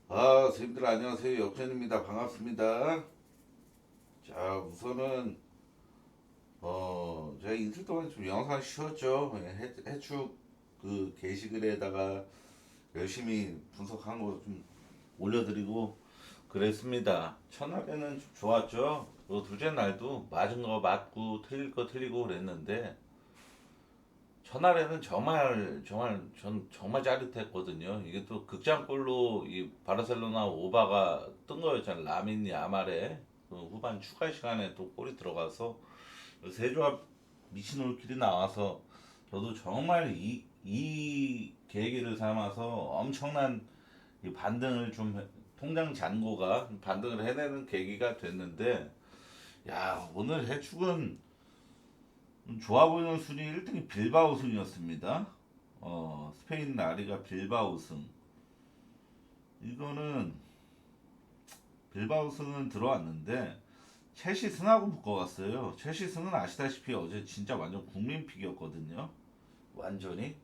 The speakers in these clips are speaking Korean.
선생님들 안녕하세요. 역전입니다. 반갑습니다. 자, 우선은 제가 이틀 동안 좀 영상 쉬었죠. 해축 그 게시글에다가 열심히 분석한 거 좀 올려드리고 그랬습니다. 첫날에는 좀 좋았죠. 둘째 날도 맞은 거 맞고 틀릴 거 틀리고 그랬는데 첫날에는 전 정말 짜릿했거든요. 이게 또 극장골로 이 바르셀로나 오바가 뜬 거였잖아요. 라민 야말의 그 후반 추가 시간에 또 골이 들어가서 세 조합 미친 올킬이 나와서 저도 정말 이 계기를 삼아서 엄청난 이 반등을 좀 통장 잔고가 반등을 해내는 계기가 됐는데, 야, 오늘 해축은 좋아 보이는 순위 1등이 빌바오 승이었습니다. 스페인 라리가 빌바오 승. 이거는 빌바오 승은 들어왔는데 첼시 승하고 묶어갔어요. 첼시 승은 아시다시피 어제 진짜 완전 국민픽이었거든요. 완전히.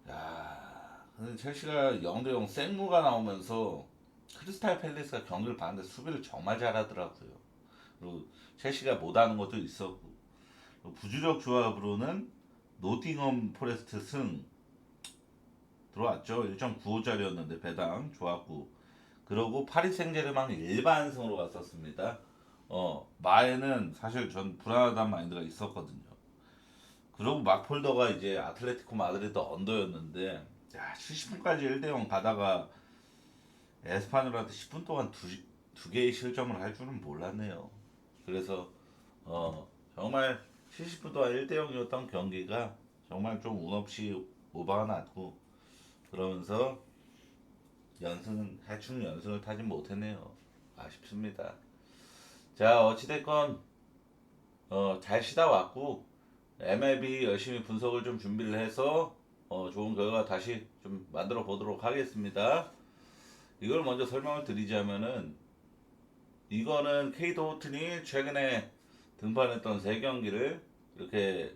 야, 근데 첼시가 0대0 생무가 나오면서 크리스탈 팰리스가 경기를 봤는데 수비를 정말 잘하더라고요. 그리고 첼시가 못하는 것도 있었고, 부주력 조합으로는 노팅엄 포레스트 승 들어왔죠. 1.95짜리였는데 배당 좋았고, 그러고 파리 생제르맹 일반승으로 갔었습니다. 마에는 사실 전 불안하다는 마인드가 있었거든요. 그러고 막폴더가 이제 아틀레티코 마드리드 언더였는데, 야, 70분까지 1대0 가다가 에스파뇰한테 10분 동안 두 개의 실점을 할 줄은 몰랐네요. 그래서 정말 70분 동안 1대0이었던 경기가 정말 좀 운 없이 오버가 났고, 그러면서 해충 연승을 타지 못했네요. 아쉽습니다. 자, 어찌됐건 잘 쉬다 왔고 MLB 열심히 분석을 좀 준비를 해서 좋은 결과 다시 좀 만들어 보도록 하겠습니다. 이걸 먼저 설명을 드리자면은, 이거는 케이트 호튼이 최근에 등판했던 세 경기를 이렇게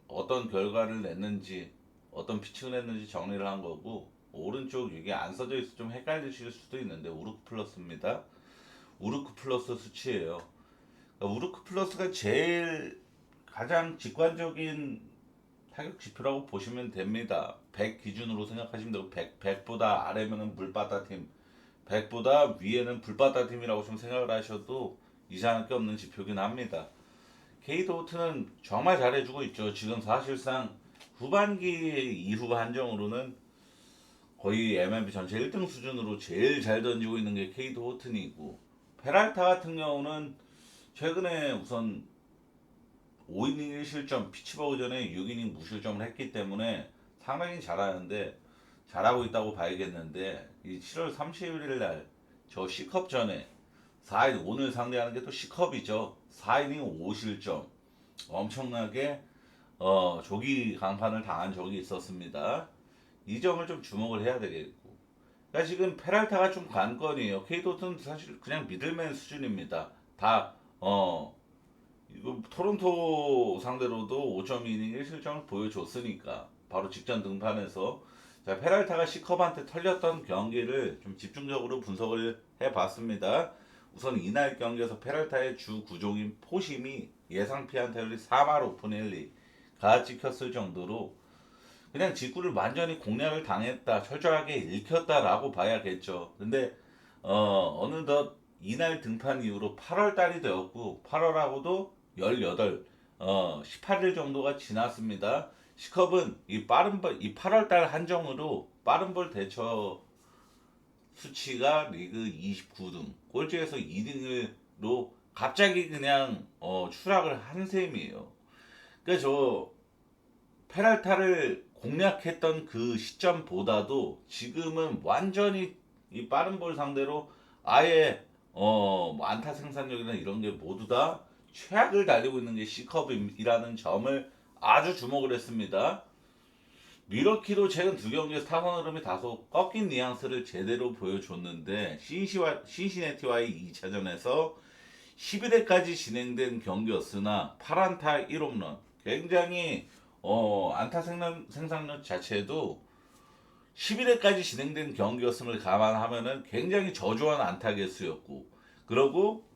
어떤 결과를 냈는지, 어떤 피칭을 했는지 정리를 한 거고, 오른쪽 이게 안 써져 있어 좀 헷갈리실 수도 있는데 우르크 플러스입니다. 우르크 플러스 수치예요. 그러니까 우르크 플러스가 제일 가장 직관적인 타격 지표라고 보시면 됩니다. 100 기준으로 생각하시면 되고, 100보다 아래면은 물바다 팀, 100보다 위에는 불바다 팀이라고 좀 생각을 하셔도 이상할 게 없는 지표긴 합니다. 케이트 호트는 정말 잘해주고 있죠. 지금 사실상 후반기 이후 한정으로는 거의 MLB 전체 1등 수준으로 제일 잘 던지고 있는 게 케이트 호튼이고, 페랄타 같은 경우는 최근에 우선 5이닝 1실점, 피츠버그 전에 6이닝 무실점을 했기 때문에 상당히 잘하는데, 잘하고 있다고 봐야겠는데, 이 7월 31일 날 저 C컵 전에 4인 오늘 상대하는 게 또 C컵이죠. 4이닝 5실점 엄청나게 조기 강판을 당한 적이 있었습니다. 이 점을 좀 주목을 해야 되겠고, 그러니까 지금 페랄타가 좀 관건이에요. 케이도트는 사실 그냥 미들맨 수준입니다. 다 이거 토론토 상대로도 5.2이닝 1실점을 보여줬으니까 바로 직전 등판에서. 자, 페랄타가 시컵한테 털렸던 경기를 좀 집중적으로 분석을 해봤습니다. 우선 이날 경기에서 페랄타의 주 구종인 포심이 예상 피안타율이 4할 5푼 1리가 찍혔을 정도로 그냥 직구를 완전히 공략을 당했다, 철저하게 읽혔다라고 봐야겠죠. 근데 어느덧 이날 등판 이후로 8월 달이 되었고, 8월하고도 18, 18일 정도가 지났습니다. 시컵은 이 8월 달 한정으로 빠른 볼 대처 수치가 리그 29등, 꼴찌에서 2등으로 갑자기 그냥 추락을 한 셈이에요. 그러니까 저 페랄타를 공략했던 그 시점보다도 지금은 완전히 이 빠른 볼 상대로 아예 뭐 안타 생산력이나 이런 게 모두 다 최악을 달리고 있는 게 C컵이라는 점을 아주 주목을 했습니다. 미러키도 최근 두 경기에서 타선 흐름이 다소 꺾인 뉘앙스를 제대로 보여줬는데, 신시내티와의 2차전에서 11회까지 진행된 경기였으나 8안타 1홈런, 굉장히 안타 생산력 자체도 11회까지 진행된 경기였음을 감안하면은 굉장히 저조한 안타 개수였고, 그러고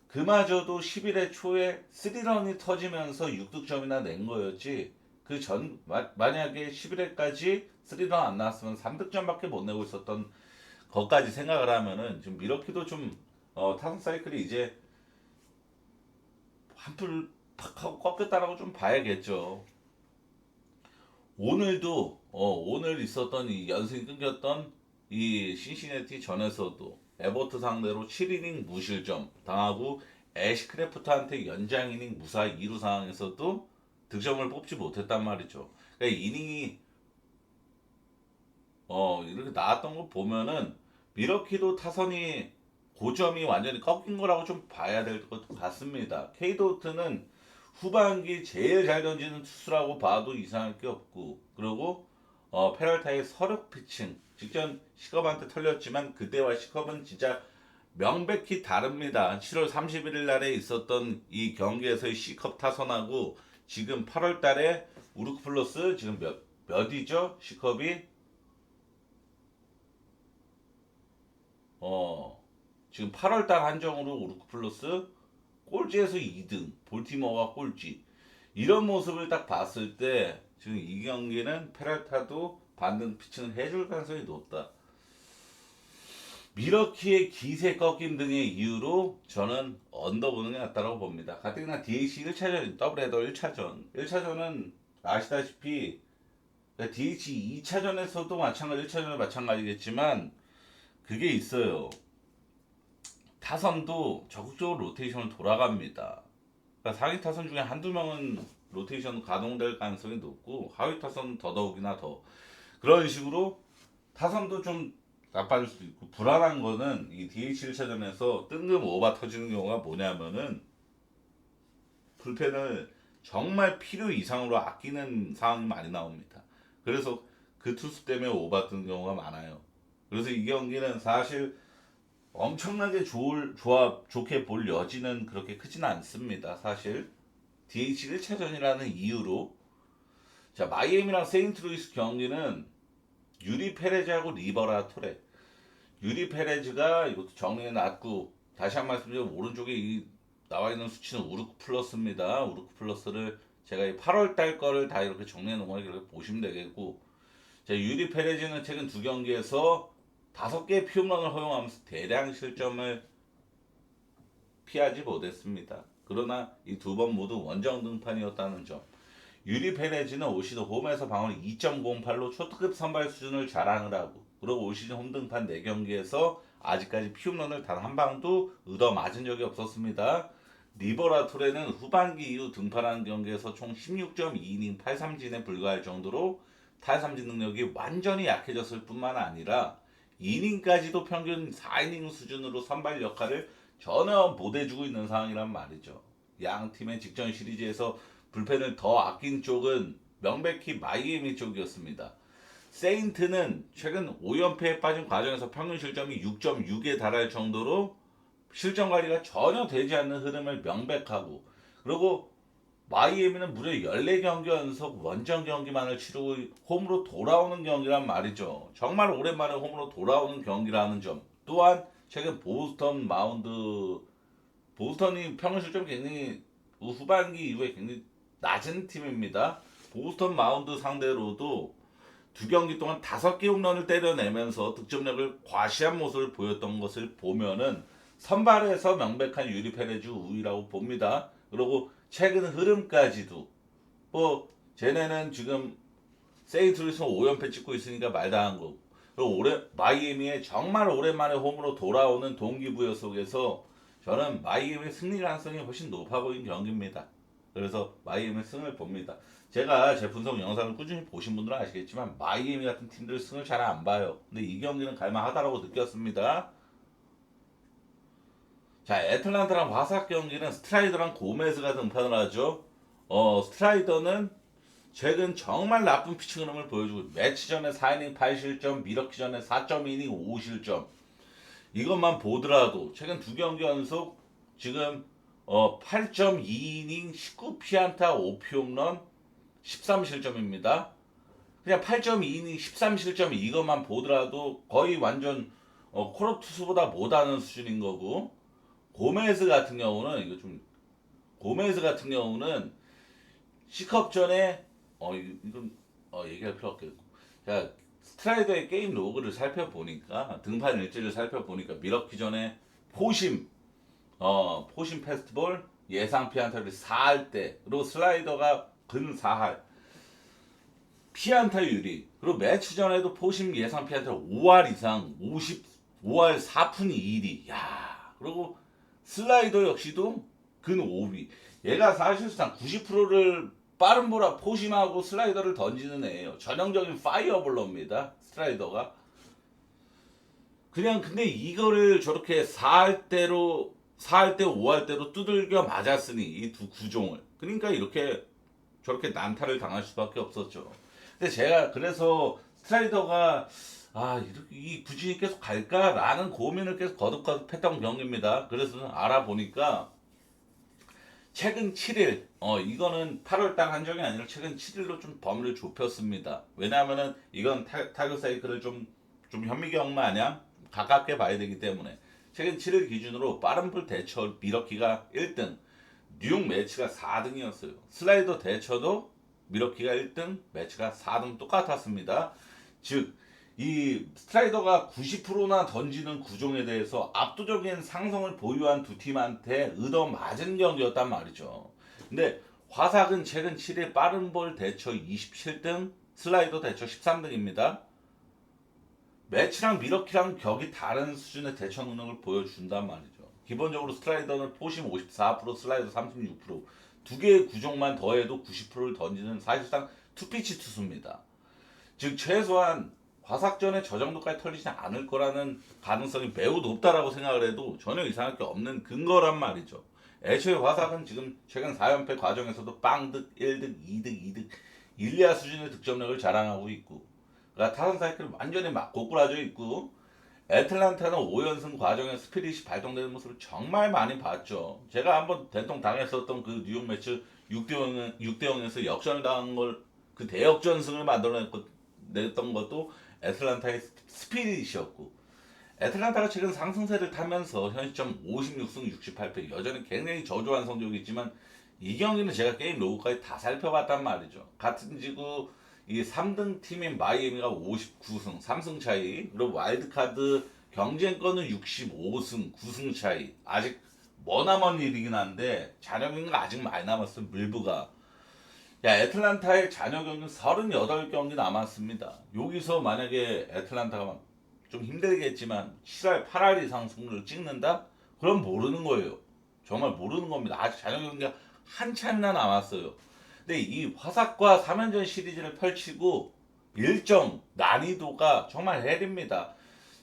그마저도 11회 초에 3런이 터지면서 6득점이나 낸 거였지. 만약에 11회까지 3런 안 나왔으면 3득점밖에 못 내고 있었던 것까지 생각을 하면은 좀 미러키도 좀 타선 사이클이 이제 한풀 팍 하고 꺾였다라고 좀 봐야겠죠. 오늘 있었던 이 연승이 끊겼던 이 신시내티 전에서도 에버트 상대로 7이닝 무실점 당하고 애쉬크래프트한테 연장 이닝 무사 2루 상황에서도 득점을 뽑지 못했단 말이죠. 그러니까 이닝이 이렇게 나왔던 거 보면은 미러키도 타선이 고점이 완전히 꺾인 거라고 좀 봐야 될 것 같습니다. 케이도트는 후반기 제일 잘 던지는 투수라고 봐도 이상할 게 없고, 그리고 페랄타의 서력 피칭 직전 시컵한테 털렸지만 그때와 시컵은 진짜 명백히 다릅니다. 7월 31일 날에 있었던 이 경기에서의 C컵 타선하고 지금 8월 달에 우르크 플러스 지금 몇이죠? C컵이 지금 8월 달 한정으로 우르크 플러스 꼴찌에서 2등, 볼티모어가 꼴찌. 이런 모습을 딱 봤을 때 지금 이 경기는 페랄타도 반등 피칭을 해줄 가능성이 높다. 미러키의 기세 꺾임 등의 이유로 저는 언더보는 게 낫다고 봅니다. 가뜩이나 DH 1차전, 더블헤더 1차전. 1차전은 아시다시피 DH 2차전에서도 마찬가지, 1차전은 마찬가지겠지만 그게 있어요. 타선도 적극적으로 로테이션을 돌아갑니다. 그러니까 상위 타선 중에 한두 명은 로테이션 가동될 가능성이 높고 하위 타선은 더더욱이나 더 그런 식으로 타선도 좀 나빠질 수도 있고 불안한 거는 이 DH 1차전에서 뜬금 오바 터지는 경우가 뭐냐면은 불펜을 정말 필요 이상으로 아끼는 상황이 많이 나옵니다. 그래서 그 투수 때문에 오바 뜨는 경우가 많아요. 그래서 이 경기는 사실 엄청나게 좋게 볼 여지는 그렇게 크진 않습니다. 사실 DH 1차전이라는 이유로 자 마이애미랑 세인트루이스 경기는 유리 페레즈하고 리버라 토레. 유리 페레즈가 이것도 정리해 놨고 다시 한 번 말씀드리면 오른쪽에 이 나와 있는 수치는 우르크 플러스입니다. 우르크 플러스를 제가 이 8월 달 거를 다 이렇게 정리해 놓은 거 이렇게 보시면 되겠고 자 유리 페레즈는 최근 두 경기에서 5개의 피홈런을 허용하면서 대량 실점을 피하지 못했습니다. 그러나 이 두 번 모두 원정 등판이었다는 점. 유리 페레즈는 올 시즌 홈에서 방어를 2.08로 초특급 선발 수준을 자랑을 하고 그리고 올 시즌 홈 등판 4경기에서 아직까지 피홈런을 단 한 방도 얻어 맞은 적이 없었습니다. 리버라토레는 후반기 이후 등판한 경기에서 총 16.2이닝 8삼진에 불과할 정도로 탈삼진 능력이 완전히 약해졌을 뿐만 아니라 이닝까지도 평균 4이닝 수준으로 선발 역할을 전혀 못 해주고 있는 상황이란 말이죠. 양 팀의 직전 시리즈에서 불펜을 더 아낀 쪽은 명백히 마이애미 쪽이었습니다. 세인트는 최근 5연패에 빠진 과정에서 평균 실점이 6.6에 달할 정도로 실점 관리가 전혀 되지 않는 흐름을 명백하고 그리고 마이애미는 무려 14경기 연속 원정 경기만을 치르고 홈으로 돌아오는 경기란 말이죠. 정말 오랜만에 홈으로 돌아오는 경기라는 점. 또한 최근 보스턴이 평균 실점 굉장히 후반기 이후에 굉장히 낮은 팀입니다. 보스턴 마운드 상대로도 두 경기 동안 5개 홈런을 때려내면서 득점력을 과시한 모습을 보였던 것을 보면은 선발에서 명백한 유리 페레즈 우위라고 봅니다. 그리고 최근 흐름까지도 쟤네는 지금 세인트루이스 5연패 찍고 있으니까 말다한 거고 그리고 마이애미에 정말 오랜만에 홈으로 돌아오는 동기부여 속에서 저는 마이애미 승리 가능성이 훨씬 높아 보이는 경기입니다. 그래서 마이애미 승을 봅니다. 제가 제 분석 영상을 꾸준히 보신 분들은 아시겠지만 마이애미 같은 팀들 승을 잘 안 봐요. 근데 이 경기는 갈만하다라고 느꼈습니다. 자, 애틀란타랑 화삭 경기는 스트라이더랑 고메즈가 등판을 하죠. 스트라이더는 최근 정말 나쁜 피칭 흐름을 보여주고 매치 전에 4이닝 8실점, 미러키 전에 4.2이닝 5실점. 이것만 보더라도 최근 두 경기 연속 지금 8.2이닝 19피안타 5피홈런 13실점입니다. 그냥 8.2이닝 13실점 이것만 보더라도 거의 완전 코너 투수보다 못하는 수준인 거고, 고메즈 같은 경우는 고메즈 같은 경우는 C컵 전에 이건 얘기할 필요 없겠고, 자 스트라이더의 게임 로그를 살펴보니까, 등판 일지를 살펴보니까 밀어키 전에 포심 포심 패스트볼 예상 피안타율이 4할 때, 그리고 슬라이더가 근 4할, 피안타율이, 그리고 매치 전에도 포심 예상 피안타 5할 이상 5할 4푼 2리. 야, 그리고 슬라이더 역시도 근 5위. 얘가 사실상 90%를 빠른 보라 포심하고 슬라이더를 던지는 애예요. 전형적인 파이어볼러입니다. 스트라이더가. 그냥 근데 이거를 저렇게 4할 때 5할 때로 두들겨 맞았으니 이 두 구종을, 그러니까 이렇게 저렇게 난타를 당할 수밖에 없었죠. 근데 제가 그래서 스트라이더가 이렇게 이 구진이 계속 갈까라는 고민을 계속 거듭거듭했던 경기입니다. 그래서 알아보니까 최근 7일, 이거는 8월달 한정이 아니라 최근 7일로 좀 범위를 좁혔습니다. 왜냐하면은 이건 타격 사이클을 좀 현미경 마냥 가깝게 봐야 되기 때문에, 최근 7일 기준으로 빠른 볼 대처 미러키가 1등, 뉴욕 매치가 4등이었어요. 슬라이더 대처도 미러키가 1등, 매치가 4등 똑같았습니다. 즉, 이 스트라이더가 90%나 던지는 구종에 대해서 압도적인 상성을 보유한 두 팀한테 얻어맞은 경기였단 말이죠. 근데 화삭은 최근 7일 빠른 볼 대처 27등, 슬라이더 대처 13등입니다. 매치랑 미러키랑 격이 다른 수준의 대처 능력을 보여준단 말이죠. 기본적으로 스트라이더는 포심 54%, 슬라이더 36%, 두 개의 구종만 더해도 90%를 던지는 사실상 투피치 투수입니다. 즉 최소한 화삭전에 저 정도까지 털리지 않을 거라는 가능성이 매우 높다라고 생각을 해도 전혀 이상할 게 없는 근거란 말이죠. 애초에 화삭은 지금 최근 4연패 과정에서도 빵득, 1득, 2득, 2득, 일리아 수준의 득점력을 자랑하고 있고, 그러니까 타선 사이클 완전히 막 고꾸라져 있고, 애틀란타는 5연승 과정에 스피릿이 발동되는 모습을 정말 많이 봤죠. 제가 한번 된통 당했었던 그 뉴욕 매치 6대0에서 역전을 당한 걸, 그 대역전승을 만들어냈던 것도 애틀란타의 스피릿이었고, 애틀란타가 최근 상승세를 타면서 현 시점 56승 68패, 여전히 굉장히 저조한 성적이 있지만, 이 경기는 제가 게임 로그까지 다 살펴봤단 말이죠. 같은 지구 이 3등 팀인 마이애미가 59승 3승 차이, 그리고 와일드카드 경쟁권은 65승 9승 차이. 아직 머나먼 일이긴 한데 잔여 경기가 아직 많이 남았어요. 밀브가. 애틀란타의 잔여 경기는 38경기 남았습니다. 여기서 만약에 애틀란타가 좀 힘들겠지만 7할 8할 이상 승률을 찍는다? 그럼 모르는 거예요. 정말 모르는 겁니다. 아직 잔여 경기가 한참이나 남았어요. 근데 이 화삭과 3연전 시리즈를 펼치고 일정 난이도가 정말 헬입니다.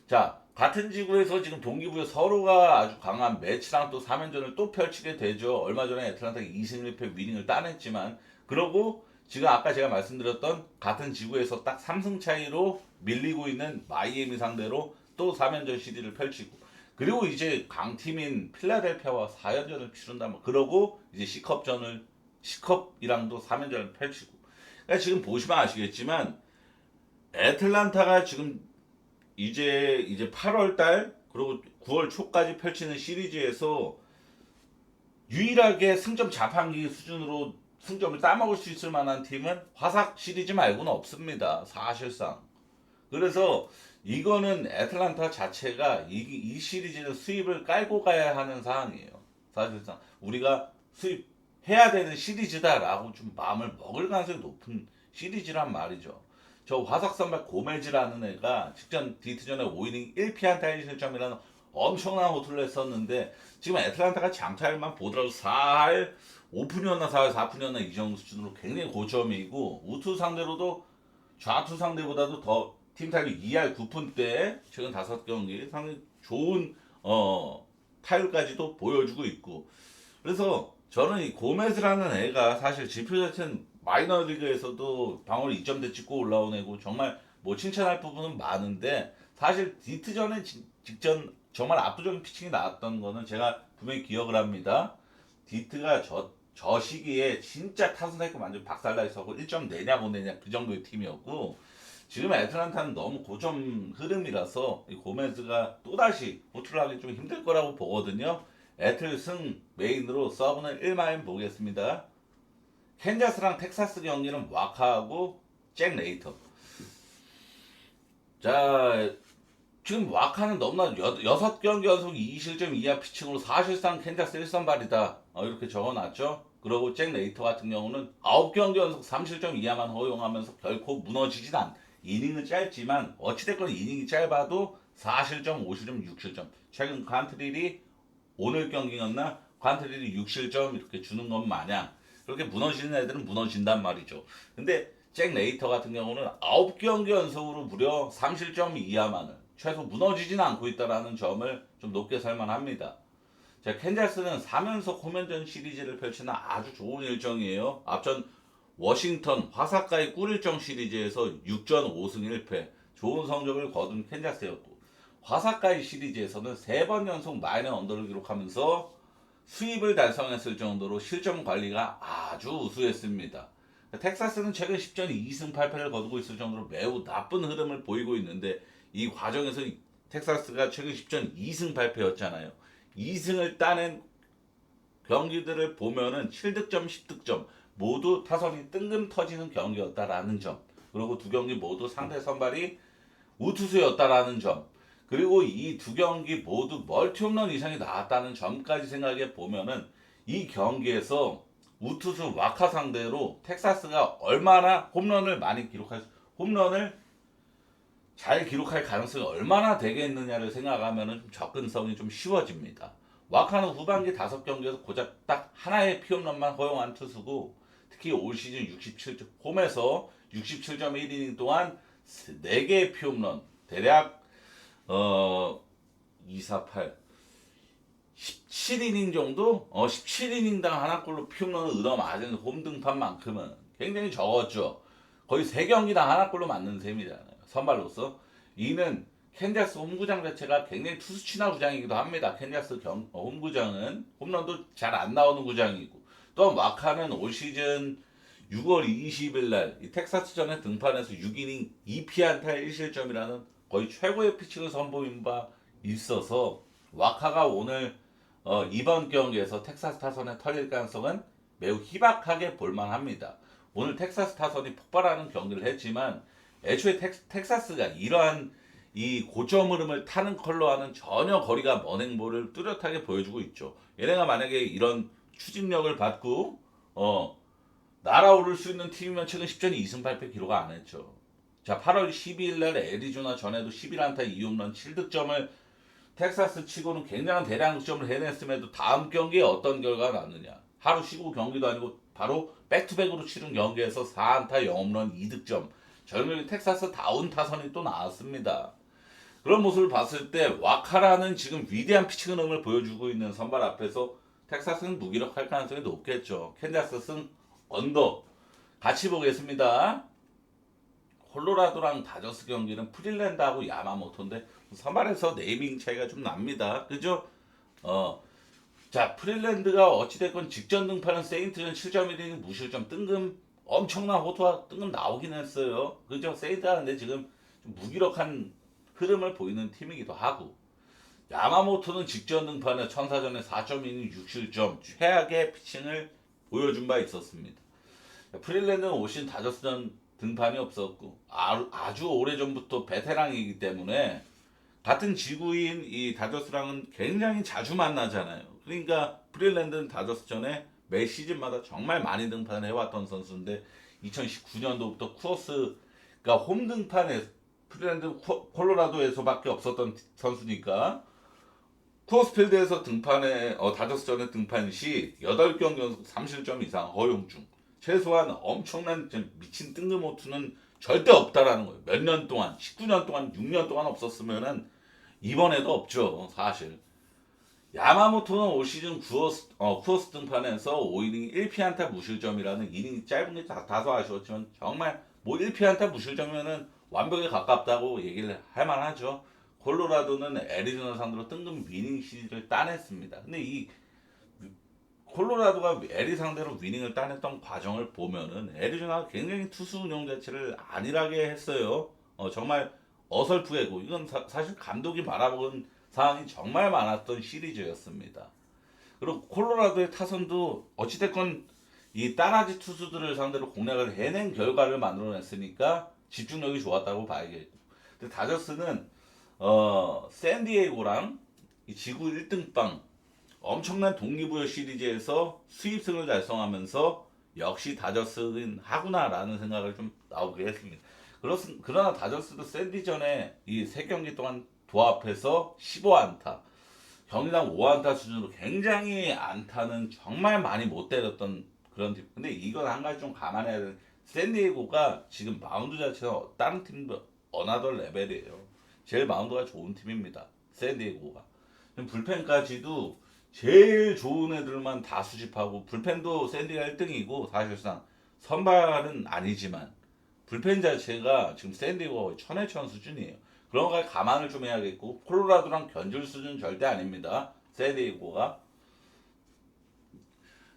자, 같은 지구에서 지금 동기부여 서로가 아주 강한 매치랑 또 3연전을 또 펼치게 되죠. 얼마 전에 애틀란타가 2승 1패 위닝을 따냈지만, 그러고 지금 아까 제가 말씀드렸던 같은 지구에서 딱 3승 차이로 밀리고 있는 마이애미 상대로 또 3연전 시리즈를 펼치고, 그리고 이제 강팀인 필라델피아와 4연전을 치른다. 그러고 이제 C컵이랑도 3연전을 펼치고. 그러니까 지금 보시면 아시겠지만 애틀란타가 지금 이제 8월 달 그리고 9월 초까지 펼치는 시리즈에서 유일하게 승점 자판기 수준으로 승점을 따먹을 수 있을 만한 팀은 화삭 시리즈 말고는 없습니다. 사실상. 그래서 이거는 애틀란타 자체가 이 시리즈는 수입을 깔고 가야 하는 상황이에요. 사실상 우리가 수입해야 되는 시리즈다라고 좀 마음을 먹을 가능성이 높은 시리즈란 말이죠. 저 화삭 선발 고메즈라는 애가 직전 디트전에 5이닝 1피안타 1실점이라는 엄청난 호투를 했었는데, 지금 애틀란타가 장타율만 보더라도 4할 5푼이었나 4할 4푼이었나 이 정도 수준으로 굉장히 고점이고, 우투 상대로도 좌투 상대보다도 더 팀 타율이 2할 9푼대 최근 5경기 상당히 좋은 타율까지도 보여주고 있고, 그래서 저는 이 고메즈라는 애가 사실 지표 자체는 마이너리그에서도 방어를 2점대 찍고 올라온 애고 정말 뭐 칭찬할 부분은 많은데, 사실 디트전에 직전 정말 압도적인 피칭이 나왔던 거는 제가 분명히 기억을 합니다. 디트가 저 시기에 진짜 타선에서 완전 박살나서 1점 내냐 못 내냐 그 정도의 팀이었고 지금 애틀란타는 너무 고점 흐름이라서 이 고메즈가 또다시 호투를 하기 좀 힘들 거라고 보거든요. 애틀 승 메인으로 서브는 1마인 보겠습니다. 캔자스랑 텍사스 경기는 와카하고 잭 레이터. 자, 지금 와카는 너무나 6경기 연속 2실점 이하 피칭으로 사실상 캔자스 1선발이다. 이렇게 적어놨죠. 그리고 잭 레이터 같은 경우는 9경기 연속 3실점 이하만 허용하면서 결코 무너지진 않. 이닝은 짧지만 어찌됐건 이닝이 짧아도 4실점, 5실점, 6실점. 최근 관트릴이 오늘 경기였나? 관트릴이 6실점 이렇게 주는 것 마냥 그렇게 무너지는 애들은 무너진단 말이죠. 근데 잭 레이터 같은 경우는 9경기 연속으로 무려 3실점 이하만을 최소 무너지지는 않고 있다는 점을 좀 높게 살만합니다. 자, 캔자스는 3연속 홈앤전 시리즈를 펼치는 아주 좋은 일정이에요. 앞전 워싱턴 화사카이 꿀일정 시리즈에서 6전 5승 1패 좋은 성적을 거둔 캔자스였고 화사카이 시리즈에서는 3번 연속 마이너 언더를 기록하면서 수입을 달성했을 정도로 실점 관리가 아주 우수했습니다. 텍사스는 최근 10전 2승 8패를 거두고 있을 정도로 매우 나쁜 흐름을 보이고 있는데 이 과정에서 텍사스가 최근 10전 2승 8패였잖아요. 2승을 따낸 경기들을 보면은 7득점, 10득점 모두 타선이 뜬금 터지는 경기였다라는 점. 그리고 두 경기 모두 상대 선발이 우투수였다라는 점. 그리고 이 두 경기 모두 멀티홈런 이상이 나왔다는 점까지 생각해 보면은 이 경기에서 우투수 와카 상대로 텍사스가 얼마나 홈런을 많이 기록할 홈런을 잘 기록할 가능성이 얼마나 되겠느냐를 생각하면은 좀 접근성이 좀 쉬워집니다. 와카는 후반기 5경기에서 고작 딱 하나의 피홈런만 허용한 투수고 특히 올 시즌 67점 홈에서 67.1이닝 동안 4개의 피홈런 대략 248 17이닝 정도? 17이닝당 하나꼴로 피홈런을 얻어맞은 홈등판만큼은 굉장히 적었죠. 거의 3경기당 하나꼴로 맞는 셈이잖아요. 선발로서. 이는 캔자스 홈구장 자체가 굉장히 투수 친화 구장이기도 합니다. 캔자스 홈구장은 홈런도 잘 안 나오는 구장이고 또한 와카는 올 시즌 6월 20일 날 이 텍사스전에 등판해서 6이닝 2피안타 1실점이라는 거의 최고의 피칭을 선보인 바 있어서 와카가 오늘 이번 경기에서 텍사스 타선에 털릴 가능성은 매우 희박하게 볼만합니다. 오늘 텍사스 타선이 폭발하는 경기를 했지만 애초에 텍사스가 이러한 이 고점 흐름을 타는 컬러와는 전혀 거리가 먼 행보를 뚜렷하게 보여주고 있죠. 얘네가 만약에 이런 추진력을 받고 날아오를 수 있는 팀이면 최근 10전 2승 8패 기록 안 했죠. 자, 8월 12일 날 애리조나 전에도 11안타 2홈런 7득점을 텍사스 치고는 굉장한 대량 득점을 해냈음에도 다음 경기에 어떤 결과가 났느냐. 하루 쉬고 경기도 아니고 바로 백투백으로 치른 경기에서 4안타 0홈런 2득점. 결국에 텍사스 다운 타선이 또 나왔습니다. 그런 모습을 봤을 때 와카라는 지금 위대한 피칭 흐름을 보여주고 있는 선발 앞에서 텍사스는 무기력할 가능성이 높겠죠. 캔자스는 언더 같이 보겠습니다. 콜로라도랑 다저스 경기는 프릴랜드하고 야마모토인데 선발에서 네이밍 차이가 좀 납니다. 그죠? 자, 프릴랜드가 어찌됐건 직전 등판은 세인트전 7.1이닝 무실점 뜬금 엄청난 호투와 뜬금 나오긴 했어요. 그죠? 세인트가 근데 지금 좀 무기력한 흐름을 보이는 팀이기도 하고 야마모토는 직전 등판에 천사전에 4.2이닝 6실점 최악의 피칭을 보여준 바 있었습니다. 프릴랜드는 올 시즌 다저스전 등판이 없었고 아주 오래전부터 베테랑이기 때문에 같은 지구인 이 다저스랑은 굉장히 자주 만나잖아요. 그러니까 프릴랜드는 다저스전에 매 시즌마다 정말 많이 등판을 해왔던 선수인데 2019년도부터 쿠어스가 홈 등판에 프릴랜드 콜로라도에서밖에 없었던 선수니까 쿠어스필드에서 등판에 다저스전에 등판 시 8경기 연속 3실점 이상 허용 중 최소한 엄청난 미친 뜬금호투는 절대 없다라는 거예요. 몇 년 동안 19년 동안 6년 동안 없었으면은 이번에도 없죠. 사실 야마모토는 올 시즌 쿠어스 등판에서 5이닝 1피안타 무실점이라는 이닝이 짧은 게 다소 아쉬웠지만 정말 뭐 1피안타 무실점이면은 완벽에 가깝다고 얘기를 할 만하죠. 콜로라도는 애리조나 상대로 뜬금 위닝 시리즈를 따냈습니다. 근데 이 콜로라도가 LA 상대로 위닝을 따냈던 과정을 보면은 애리조나가 굉장히 투수 운영 자체를 안일하게 했어요. 정말 어설프게고 이건 사실 감독이 바라본 상황이 정말 많았던 시리즈였습니다. 그리고 콜로라도의 타선도 어찌됐건 이 따라지 투수들을 상대로 공략을 해낸 결과를 만들어냈으니까 집중력이 좋았다고 봐야겠고. 근데 다저스는 샌디에이고랑 이 지구 1등빵 엄청난 동기부여 시리즈에서 수입승을 달성하면서 역시 다저스는 하구나라는 생각을 좀 나오게 했습니다. 그러나 다저스도 샌디전에 이 세 경기 동안 도합해서 15안타, 경기당 5안타 수준으로 굉장히 안타는 정말 많이 못 때렸던 그런 팀. 근데 이건 한 가지 좀 감안해야 되는 샌디에고가 지금 마운드 자체가 다른 팀도 어나더 레벨이에요. 제일 마운드가 좋은 팀입니다. 샌디에고가. 불펜까지도 제일 좋은 애들만 다 수집하고 불펜도 샌디가 1등이고 사실상 선발은 아니지만 불펜 자체가 지금 샌디고 천해천 수준이에요. 그런 걸 감안을 좀 해야겠고 콜로라도랑 견줄 수준 절대 아닙니다. 샌디에고가.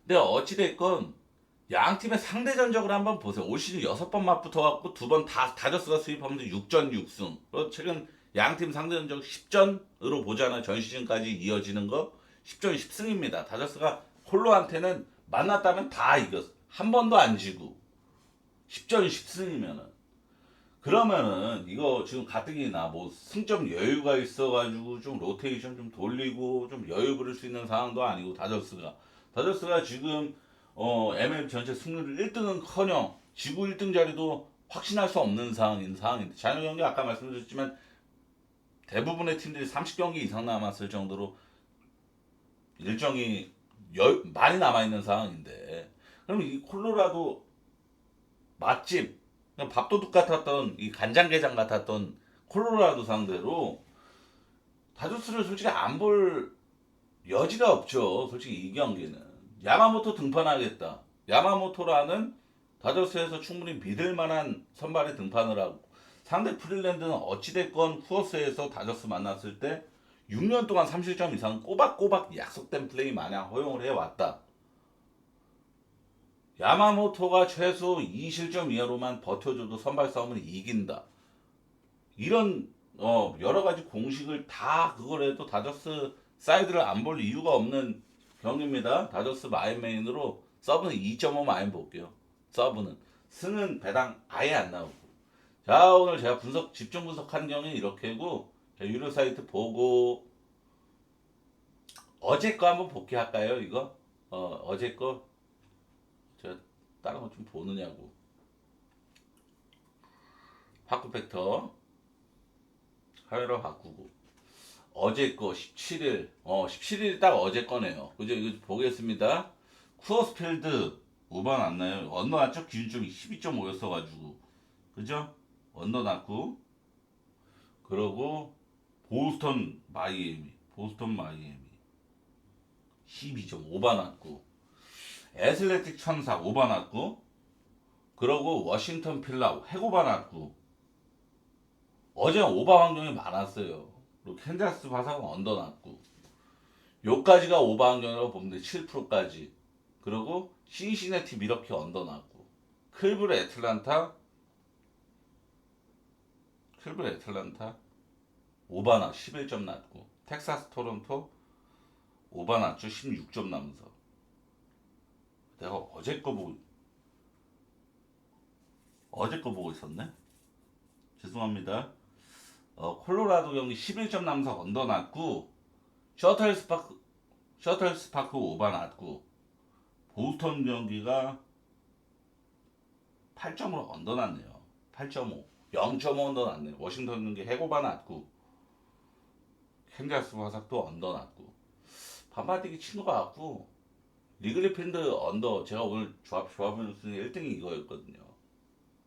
근데 어찌됐건 양 팀의 상대 전적을 한번 보세요. 올 시즌 6번 맞붙어갖고 2번 다 다저스가 수입하면서 6전 6승. 최근 양 팀 상대 전적 10전으로 보잖아요. 전 시즌까지 이어지는 거 10전 10승입니다. 다저스가 콜로한테는 만났다면 다 이겼어. 한 번도 안 지고 10전 10승이면은 그러면은 이거 지금 가뜩이나 뭐 승점 여유가 있어가지고 좀 로테이션 좀 돌리고 좀 여유 부릴 수 있는 상황도 아니고 다저스가 지금 MLB 전체 승률 1등은커녕 지구 1등 자리도 확신할 수 없는 상황인데 잔여 경기 아까 말씀드렸지만 대부분의 팀들이 30경기 이상 남았을 정도로 일정이 많이 남아있는 상황인데 그럼 이 콜로라도 맛집 그냥 밥도둑 같았던 이 간장게장 같았던 콜로라도 상대로 다저스를 솔직히 안 볼 여지가 없죠. 솔직히 이 경기는 야마모토 등판하겠다. 야마모토라는 다저스에서 충분히 믿을 만한 선발에 등판을 하고 상대 프릴랜드는 어찌됐건 후어스에서 다저스 만났을 때 6년 동안 30점 이상 꼬박꼬박 약속된 플레이 마냥 허용을 해왔다. 야마모토가 최소 2실점 이하로만 버텨줘도 선발 싸움을 이긴다. 이런 여러 가지 공식을 다 그걸 해도 다저스 사이드를 안 볼 이유가 없는 경기입니다. 다저스 마인메인으로 서브는 2.5 마인 볼게요. 서브는 승은 배당 아예 안 나오고. 자 오늘 제가 집중 분석한 경기 이렇게고 유료 사이트 보고 어제 거 한번 복귀할까요 이거? 어제 거 제가 다른 거 좀 보느냐고. 파크 팩터 하이로 바꾸고 어제 거 17일 17일 딱 어제 거네요. 그죠? 이거 보겠습니다. 쿠어스필드 5번 왔나요? 언더 안쪽 기준점이 12.5였어가지고 그죠? 언더 났고 그러고 보스턴 마이애미 12.5번 왔고 애슬레틱 천사 5번 왔고 그러고 워싱턴 필라 해고반 왔고 어제 오바 환경이 많았어요. 그리고 캔자스 바사가 언더 났고 요까지가 오바 환경이라고 보면 돼. 7%까지. 그리고 신시내티 미러키 언더 났고 클브르 애틀란타 오바나 11점 났고 텍사스 토론토 오바나주 16점 나면서 내가 어제 거 보고 있었네. 죄송합니다. 콜로라도 경기 11점 남사 언더 났고 셔틀스파크 오바 났고 보스턴 경기가 8점으로 언더 났네요. 8.5 0.5 언더 났네요. 워싱턴 경기 해고바 났고 캔자스 화삭도 언더 났고 반반 뛰기 친 것 같고 리글리필드 언더 제가 오늘 조합을 쓴 1등이 이거였거든요.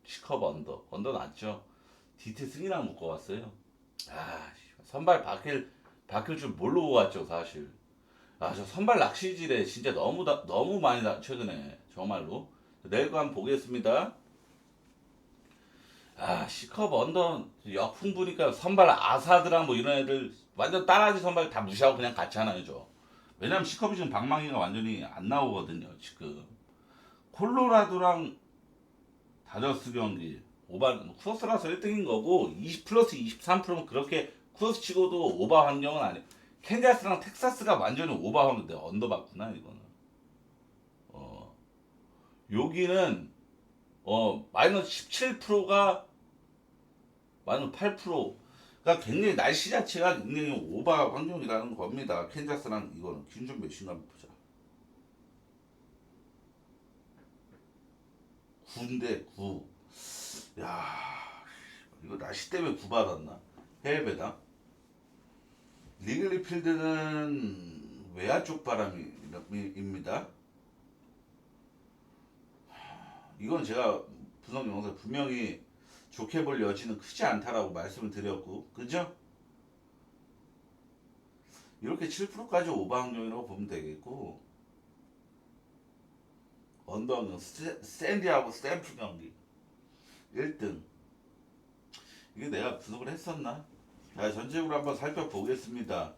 시컵 언더 났죠. 디트 승이랑 묶어왔어요. 선발 바뀔 줄 모르고 왔죠 사실. 저 선발 낚시질에 진짜 너무 많이 최근에 정말로. 내일 거 한번 보겠습니다. 시컵 언더 역풍 부니까 선발 아사드랑 뭐 이런 애들 완전 따라지 선발 다 무시하고 그냥 같이 하나요 저. 왜냐면 시커비 지금 방망이가 완전히 안 나오거든요. 지금 콜로라도랑 다저스 경기 오바 쿠어스라서 1등인 거고 20 플러스 23%면 그렇게 쿠어스 치고도 오바 환경은 아니에요. 캔자스랑 텍사스가 완전히 오바 환경인데 언더 봤구나 이거는. 어 여기는 마이너스 17%가 마이너스 8%. 그러니까 굉장히 날씨 자체가 굉장히 오바 환경이라는 겁니다. 캔자스랑 이거는 기준 좀 몇인가 한번 보자. 9인데 9. 야, 이거 날씨 때문에 9 받았나? 해외 배당. 리글리 필드는 외야 쪽 바람입니다. 이건 제가 분석 영상 분명히 좋게 볼 여지는 크지 않다라고 말씀을 드렸고, 그죠? 이렇게 7%까지 오버 환경이라고 보면 되겠고, 언더 환경, 샌디하고 스탠프 경기 1등. 이게 내가 분석을 했었나? 자, 전체적으로 한번 살펴보겠습니다.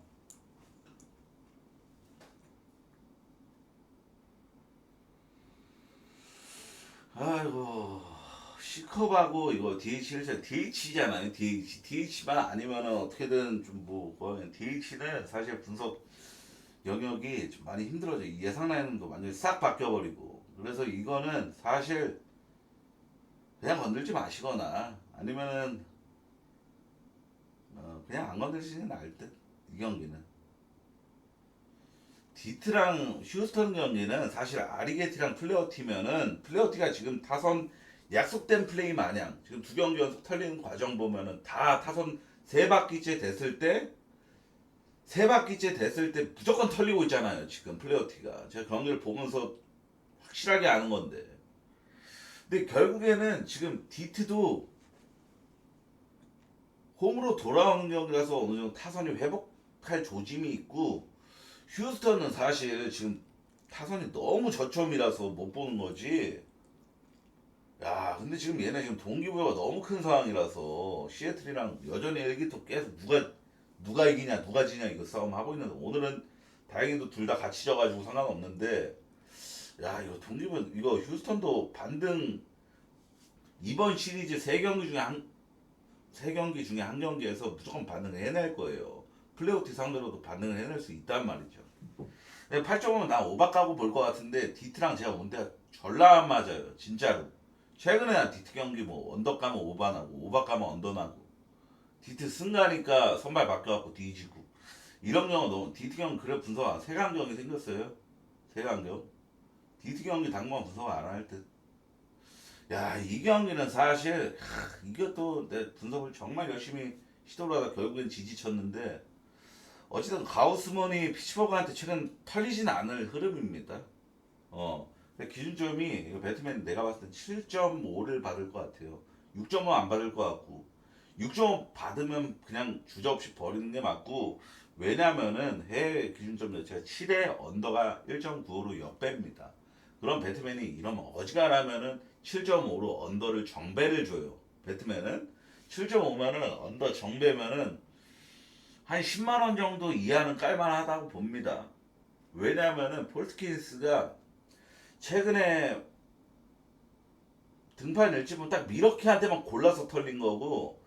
아이고, C컵하고 이거 DH잖아요. DH만 아니면은 어떻게든 DH는 사실 분석 영역이 좀 많이 힘들어져. 예상 라인은 완전히 싹 바뀌어버리고. 그래서 이거는 사실 그냥 건들지 마시거나 아니면은 그냥 안 건드리시는 게 나을 듯. 이 경기는. 디트랑 휴스턴 경기는 사실 아리게티랑 플레어티면은 플레어티가 지금 타선 약속된 플레이 마냥 지금 두 경기 연속 털리는 과정 보면은 다 타선 세 바퀴째 됐을 때 무조건 털리고 있잖아요. 지금 플레어티가 제가 경기를 보면서 확실하게 아는 건데. 근데 결국에는 지금 디트도 홈으로 돌아오는 경기라서 어느 정도 타선이 회복할 조짐이 있고 휴스턴은 사실 지금 타선이 너무 저점이라서 못 보는 거지. 야, 근데 지금 얘네 지금 동기부여가 너무 큰 상황이라서 시애틀이랑 여전히 일기토 계속 누가 이기냐 누가 지냐 이거 싸움 하고 있는데 오늘은 다행히도 둘 다 같이 져가지고 상관없는데 야 이거 동기부여 이거 휴스턴도 반등 이번 시리즈 세 경기 중에 한 경기에서 무조건 반등을 해낼 거예요. 플레이오프 상대로도 반등을 해낼 수 있단 말이죠. 8.5면 나 오바 까고 볼 것 같은데 디트랑 제가 온데가 졸라 안 맞아요. 진짜로. 최근에 디트 경기 뭐 언더 까면 오바 나고 오바 까면 언더 나고 디트 승가니까 선발 바뀌어갖고 뒤지고 이런 경우 너무 디트 경기 그래 분석 안 세강경이 생겼어요. 세강경. 디트 경기 당분간 분석 안 할 듯. 야, 이 경기는 사실 이것도 내 분석을 정말 열심히 시도를 하다 결국엔 지지쳤는데 어쨌든 가우스먼이 피츠버그한테 최근 털리진 않을 흐름입니다. 근데 기준점이 이거 배트맨 내가 봤을 때 7.5를 받을 것 같아요. 6.5 안 받을 것 같고 6.5 받으면 그냥 주저없이 버리는 게 맞고 왜냐면은 해외 기준점 자체가 7에 언더가 1.95로 역배입니다. 그럼 배트맨이 이러면 어지간하면은 7.5로 언더를 정배를 줘요. 배트맨은 7.5면은 언더 정배면은 한 10만 원 정도 이하는 깔만하다고 봅니다. 왜냐하면은 폴스킨스가 최근에 등판 일찍은 딱 미러키한테만 골라서 털린 거고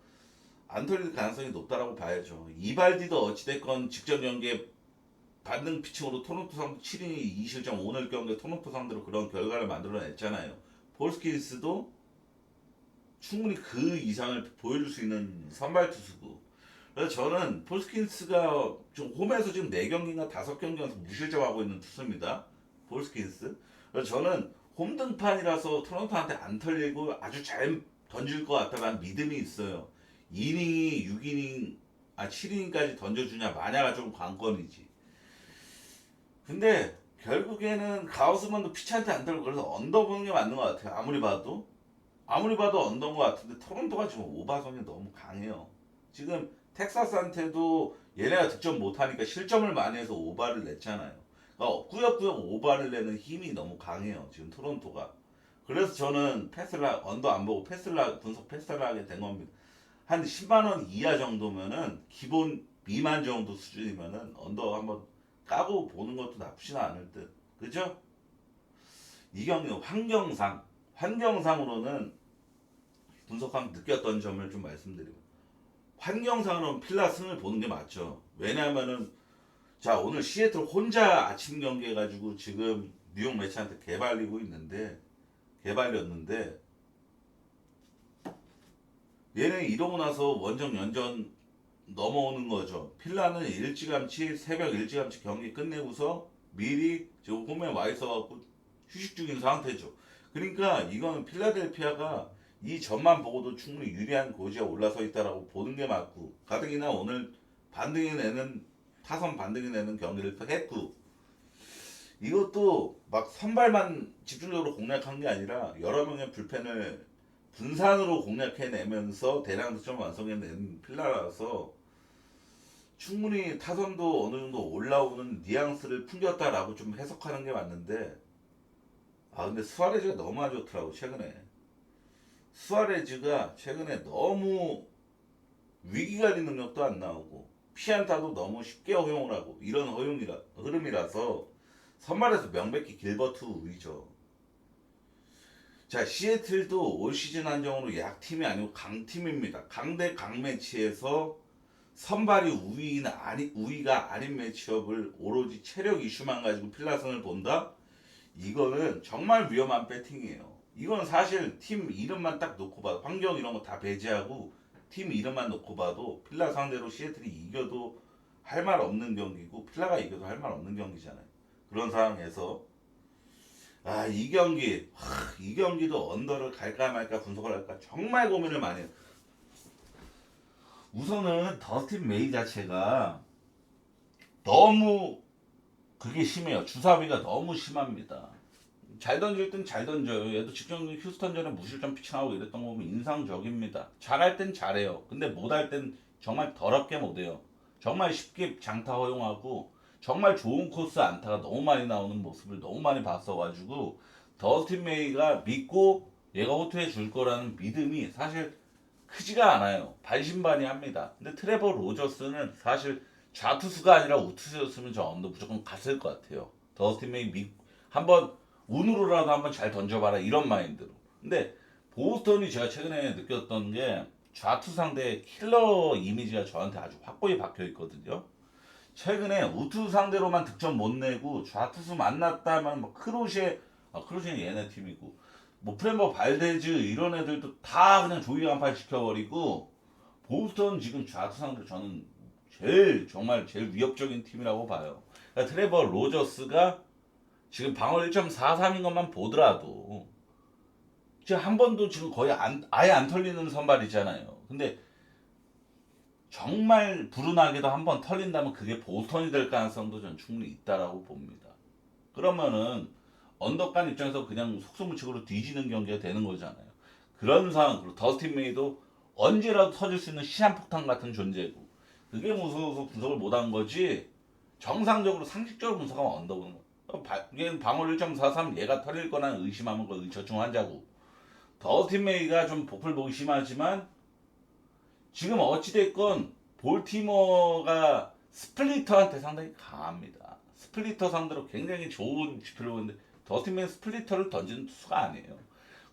안 털릴 가능성이 높다라고 봐야죠. 이발디도 어찌됐건 직전 경기에 반등 피칭으로 토론토 상대 7이닝 2실점 오늘 경기에 토론토 상대로 그런 결과를 만들어냈잖아요. 폴스킨스도 충분히 그 이상을 보여줄 수 있는 선발 투수고 그래서 저는 폴스킨스가 좀 홈에서 지금 4경기인가 5경기 연속 무실점하고 있는 투수입니다. 폴스킨스. 그래서 저는 홈 등판이라서 토론토한테 안 털리고 아주 잘 던질 것 같다는 믿음이 있어요. 2이닝이 6이닝, 7이닝까지 던져주냐 마냐가 좀 관건이지. 근데 결국에는 가우스만도 피치한테 안 털고 그래서 언더 보는 게 맞는 것 같아요. 아무리 봐도 언더인 것 같은데 토론토가 지금 오바성이 너무 강해요. 지금 텍사스한테도 얘네가 득점 못하니까 실점을 많이 해서 오바를 냈잖아요. 그러니까 꾸역꾸역 오바를 내는 힘이 너무 강해요. 지금 토론토가. 그래서 저는 언더 안 보고 분석 패스를 하게 된 겁니다. 한 10만 원 이하 정도면은 기본 미만 정도 수준이면은 언더 한번 까고 보는 것도 나쁘지는 않을 듯. 그죠? 이 경기는 환경상으로는 분석하면 느꼈던 점을 좀 말씀드리면, 환경상으로는 필라 승을 보는 게 맞죠. 왜냐하면은 자, 오늘 시애틀 혼자 아침 경기 해가지고 지금 뉴욕 매치한테 개발렸는데 얘네 이러고 나서 원정 연전 넘어오는 거죠. 필라는 새벽 일찌감치 경기 끝내고서 미리 지금 홈에 와 있어갖고 휴식 중인 상태죠. 그러니까 이거는 필라델피아가 이 점만 보고도 충분히 유리한 고지에 올라서 있다라고 보는 게 맞고, 가뜩이나 오늘 타선 반등이 내는 경기를 또 했고, 이것도 막 선발만 집중적으로 공략한 게 아니라 여러 명의 불펜을 분산으로 공략해내면서 대량 득점 완성해낸 필라라서 충분히 타선도 어느 정도 올라오는 뉘앙스를 풍겼다라고 좀 해석하는 게 맞는데, 근데 수아레즈가 너무 안 좋더라고. 수아레즈가 최근에 너무 위기관리 능력도 안 나오고 피안타도 너무 쉽게 허용을 하고 이런 흐름이라서 선발에서 명백히 길버트 우위죠. 자, 시애틀도 올 시즌 한정으로 약팀이 아니고 강팀입니다. 강대 강 매치에서 선발이 우위가 아닌 매치업을 오로지 체력 이슈만 가지고 필라선을 본다? 이거는 정말 위험한 배팅이에요. 이건 사실 팀 이름만 딱 놓고 봐도, 환경 이런 거 다 배제하고 팀 이름만 놓고 봐도 필라 상대로 시애틀이 이겨도 할 말 없는 경기고 필라가 이겨도 할 말 없는 경기잖아요. 그런 상황에서 이 경기도 언더를 갈까 말까 분석을 할까 정말 고민을 많이 해요. 우선은 더스틴 메이 자체가 너무 그게 심해요. 주사위가 너무 심합니다. 잘 던질 땐 잘 던져요. 얘도 직전 휴스턴전에 무실점 피칭하고 이랬던 거 보면 인상적입니다. 잘할 땐 잘해요. 근데 못할 땐 정말 더럽게 못해요. 정말 쉽게 장타 허용하고 정말 좋은 코스 안타가 너무 많이 나오는 모습을 너무 많이 봤어가지고 더스틴 메이가 믿고 얘가 호투해 줄 거라는 믿음이 사실 크지가 않아요. 반신반의합니다. 근데 트레버 로저스는 사실 좌투수가 아니라 우투수였으면 저 언더 무조건 갔을 것 같아요. 더스틴 메이 한번 운으로라도 한번 잘 던져봐라 이런 마인드로. 근데 보스턴이 제가 최근에 느꼈던 게 좌투 상대 킬러 이미지가 저한테 아주 확고히 박혀 있거든요. 최근에 우투 상대로만 득점 못 내고 좌투수 만났다면 뭐 크로시는 얘네 팀이고 뭐 프렘버 발데즈 이런 애들도 다 그냥 조기 간판 시켜버리고, 보스턴 지금 좌투 상대 저는 정말 제일 위협적인 팀이라고 봐요. 그러니까 트레버 로저스가 지금 방어율 1.43인 것만 보더라도 지금 한 번도 지금 거의 아예 안 털리는 선발이잖아요. 근데 정말 불운하게도 한 번 털린다면 그게 보스턴이 될 가능성도 전 충분히 있다라고 봅니다. 그러면은 언더간 입장에서 그냥 속수무책으로 뒤지는 경기가 되는 거잖아요. 그런 상황으로 더스틴 메이도 언제라도 터질 수 있는 시한폭탄 같은 존재고, 그게 무서워서 분석을 못한 거지, 정상적으로 상식적으로 분석하면 언더보는 거. 얘는 방어율 1.43 얘가 털릴 거나 의심하면 그 의처증 환자고, 더스틴 메이가 좀 보풀 보기 심하지만 지금 어찌됐건 볼티모어가 스플리터한테 상당히 강합니다. 스플리터 상대로 굉장히 좋은 지표를 보는데 더스틴 메이 스플리터를 던지는 투수가 아니에요.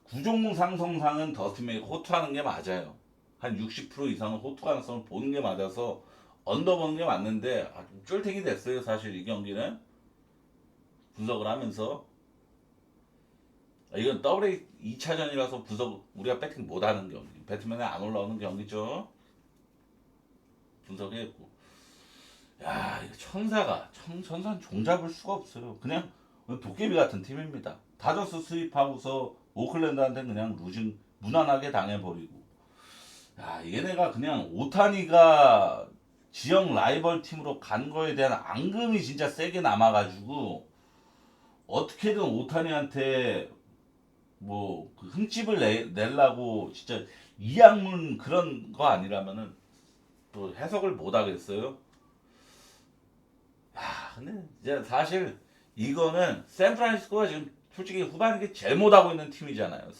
구종 상성상은 더스틴 메이가 호투하는 게 맞아요. 한 60% 이상은 호투 가능성을 보는 게 맞아서 언더 보는 게 맞는데 좀 쫄탱이 됐어요. 사실 이 경기는 분석을 하면서 이건 더블A 2차전이라서 우리가 배팅 못하는 경기, 배트맨에 안 올라오는 경기죠. 분석했고, 야 이거 천사는 종잡을 수가 없어요. 그냥 도깨비 같은 팀입니다. 다저스 수입하고서 오클랜드한테 그냥 루징 무난하게 당해버리고, 야 얘네가 그냥 오타니가 지역 라이벌 팀으로 간 거에 대한 앙금이 진짜 세게 남아가지고 어떻게든 오타니한테 뭐그 흠집을 내려고 진짜 이악문 그런 거 아니라면은 또 해석을 못 하겠어요. 근데 이제 사실 이거는 샌프란시스코가 지금 솔직히 후반기 제일 못하고 있는 팀이잖아요.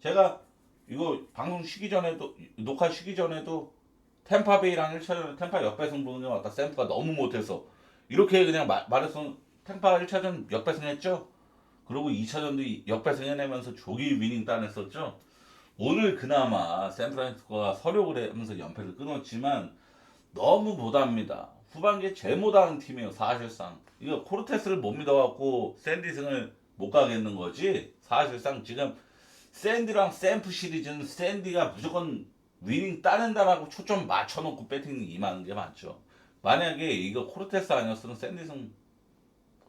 제가 이거 방송 쉬기 전에도, 녹화 쉬기 전에도 템파베이랑 1차전에 템파 역배승 보는 게 맞다. 샌프가 너무 못해서 이렇게 그냥 말했으면 템파가 1차전 역배승했죠. 그리고 2차전도 역배승해내면서 조기 위닝 따냈었죠. 오늘 그나마 샌프란시스코가 서력을 하면서 연패를 끊었지만 너무 못합니다. 후반기에 제일 못하는 팀이에요, 사실상. 이거 코르테스를 못 믿어갖고 샌디승을 못 가겠는 거지. 사실상 지금 샌디랑 샌프 시리즈는 샌디가 무조건 위닝 따낸다라고 초점 맞춰놓고 배팅 임하는 게 맞죠. 만약에 이거 코르테스 아니었으면 샌디승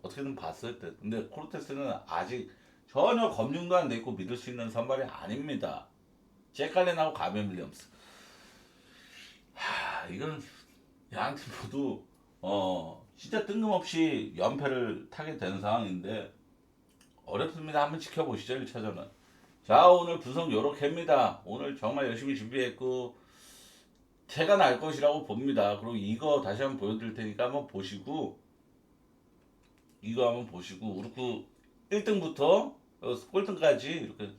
어떻게든 봤을 때. 근데 코르테스는 아직 전혀 검증도 안 돼 있고 믿을 수 있는 선발이 아닙니다. 잭갈렌하고 가벤 윌리엄스. 이건 양팀 모두 진짜 뜬금없이 연패를 타게 되는 상황인데 어렵습니다. 한번 지켜보시죠. 1차전은. 자, 오늘 분석 요렇게입니다. 오늘 정말 열심히 준비했고 태가 날 것이라고 봅니다. 그리고 이거 다시 한번 보여드릴 테니까 한번 보시고 이거 한번 보시고 우르크 1등부터 꼴등까지 이렇게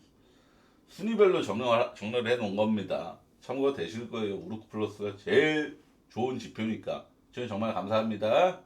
순위별로 정렬을 해놓은 겁니다. 참고가 되실 거예요. 우르크 플러스가 제일 좋은 지표니까. 저는 정말 감사합니다.